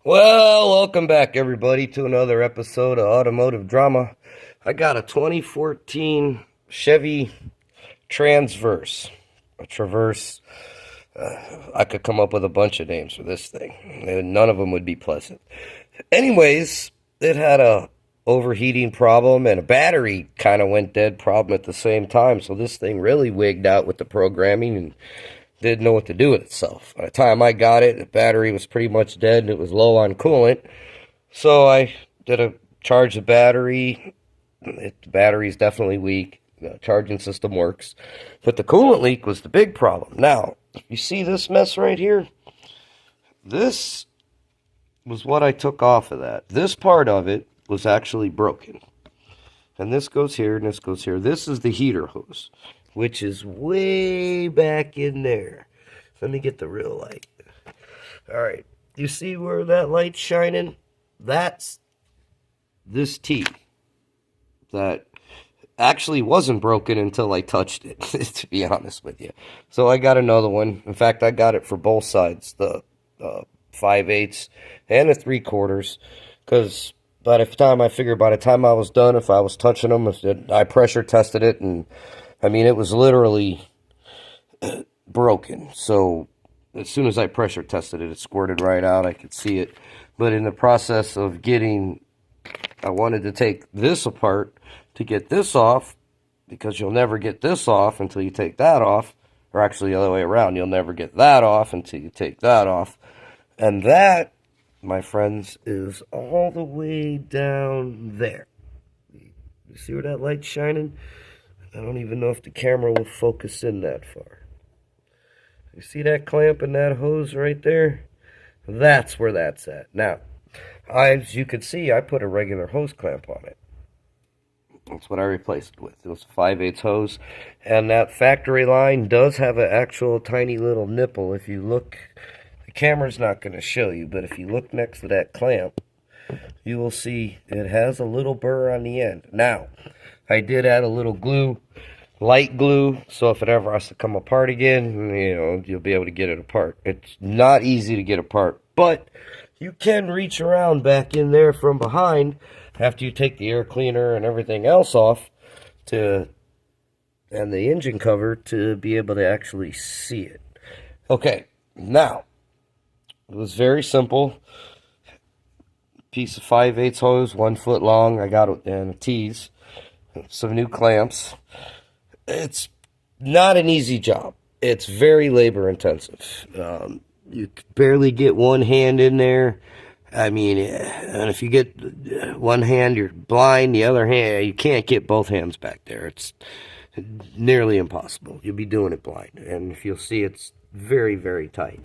Well, welcome back, everybody, to another episode of Automotive Drama. I got a 2014 Chevy Transverse. A Traverse. I could come up with a bunch of names for this thing, and none of them would be pleasant. Anyways, it had a overheating problem and a battery kind of went dead problem at the same time, so this thing really wigged out with the programming and didn't know what to do with itself. By the time I got it, the battery was pretty much dead and it was low on coolant. So I did a charge the battery. The battery's definitely weak. The charging system works. But the coolant leak was the big problem. Now, you see this mess right here? This was what I took off of that. This part of it was actually broken. And this goes here and this goes here. This is the heater hose, which is way back in there. Let me get the real light. All right. You see where that light's shining? That's this T that actually wasn't broken until I touched it, to be honest with you. So I got another one. In fact, I got it for both sides, the 5/8 and the 3/4, because by the time I was done, if I was touching them, I pressure tested it, and I mean, it was literally broken. So as soon as I pressure tested it, it squirted right out. I could see it. But in the process of I wanted to take this apart to get this off, because you'll never get this off until you take that off. Or actually, the other way around, you'll never get that off until you take that off. And that, my friends, is all the way down there. You see where that light's shining? I don't even know if the camera will focus in that far. You see that clamp and that hose right there? That's where that's at. Now, as you can see, I put a regular hose clamp on it. That's what I replaced it with. It was a 5/8 hose. And that factory line does have an actual tiny little nipple. If you look, the camera's not going to show you, but if you look next to that clamp, you will see it has a little burr on the end. Now, I did add a little glue, light glue, so if it ever has to come apart again, you'll be able to get it apart. It's not easy to get apart, but you can reach around back in there from behind after you take the air cleaner and everything else off and the engine cover to be able to actually see it. Okay, now, it was very simple. Piece of 5/8 hose, 1 foot long. I got it in a tease. Some new clamps. It's not an easy job. It's very labor intensive. You barely get one hand in there. I mean, and if you get one hand, you're blind. The other hand, you can't get both hands back there. It's nearly impossible. You'll be doing it blind. And if you'll see, it's very, very tight.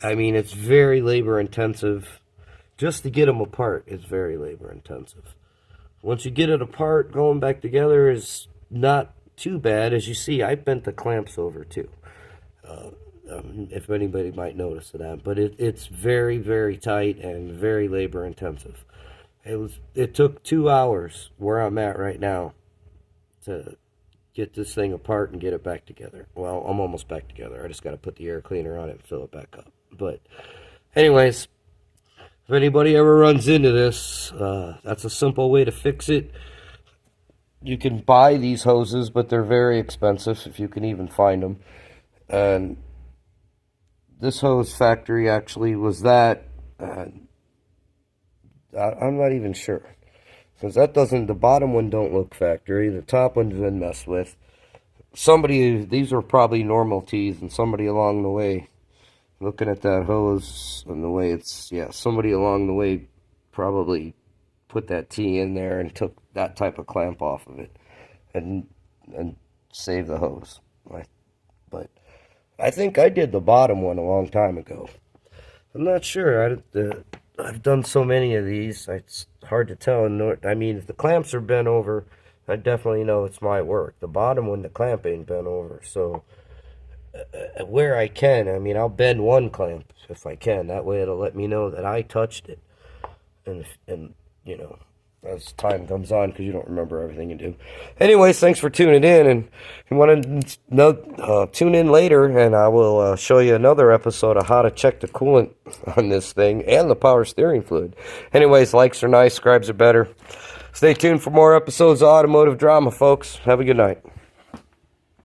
I mean, it's very labor intensive. Just to get them apart is very labor intensive. Once you get it apart, going back together is not too bad. As you see, I bent the clamps over too. If anybody might notice that, but it's very, very tight and very labor intensive. It took 2 hours where I'm at right now to get this thing apart and get it back together. Well, I'm almost back together. I just got to put the air cleaner on it and fill it back up. But anyways, if anybody ever runs into this, that's a simple way to fix it. You can buy these hoses, but they're very expensive if you can even find them. And this hose factory actually was that. I'm not even sure. Because the bottom one don't look factory. The top one's been messed with. These are probably normal tees, and somebody along the way, looking at that hose and the way somebody along the way probably put that T in there and took that type of clamp off of it and saved the hose. But I think I did the bottom one a long time ago. I'm not sure. I've done so many of these, it's hard to tell. I mean, if the clamps are bent over, I definitely know it's my work. The bottom one, the clamp ain't bent over, so where I can, I mean, I'll bend one clamp if I can. That way it'll let me know that I touched it. And as time comes on, because you don't remember everything you do. Anyways, thanks for tuning in, and if you want to tune in later, and I will show you another episode of how to check the coolant on this thing and the power steering fluid. Anyways, likes are nice, subscribes are better. Stay tuned for more episodes of Automotive Drama, folks. Have a good night.